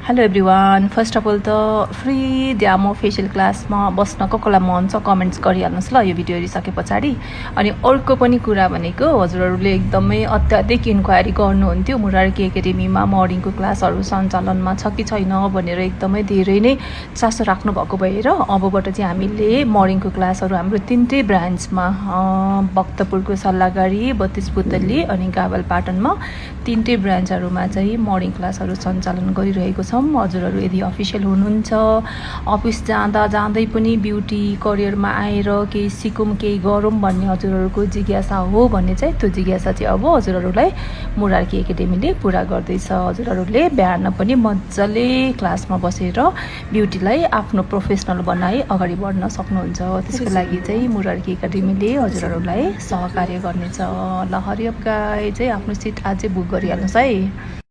Hello everyone, first of all the free demo facial क्लासमा बस्न कसलाई मन छ कमेन्ट्स गरिहाल्नुहोस् ल यो भिडियो हेरिसके पछाडि। अनि अर्को पनि कुरा भनेको हजुरहरूले एकदमै अत्याधिक इन्क्वायरी गर्नुहुन्थ्यो मुरारकी एकाडेमीमा मर्निङको क्लासहरू सञ्चालनमा छ कि छैन भनेर एकदमै धेरै नै चासो राख्नु भएको भएर अबबाट चाहिँ हामीले मर्निङको क्लासहरू हाम्रो तिनटै ब्रान्चमा भक्तपुरको सल्लाहगारी 32 पुतली अनि गाभलपाटनमा तिनटै ब्रान्चहरूमा चाहिँ मर्निङ क्लासहरू सञ्चालन गरिरहेको छौँ। हजुरहरू यदि अफिसियल हुनुहुन्छ, अफिस जाँदै पनि ब्युटी करियरमा आएर केही सिकौँ केही गरौँ भन्ने हजुरहरूको जिज्ञासा हो भने चाहिँ त्यो जिज्ञासा चाहिँ अब हजुरहरूलाई मुरारकी एकाडेमीले पुरा गर्दैछ। हजुरहरूले बिहान पनि मजाले क्लासमा बसेर ब्युटीलाई आफ्नो प्रोफेसनल बनाई अगाडि बढ्न सक्नुहुन्छ। त्यसको लागि चाहिँ मुरारकी एकाडेमीले हजुरहरूलाई सहकार्य गर्नेछ। ल हरि अप गाइज, चाहिँ आफ्नो सिट अझै बुक गरिहाल्नुहोस् है।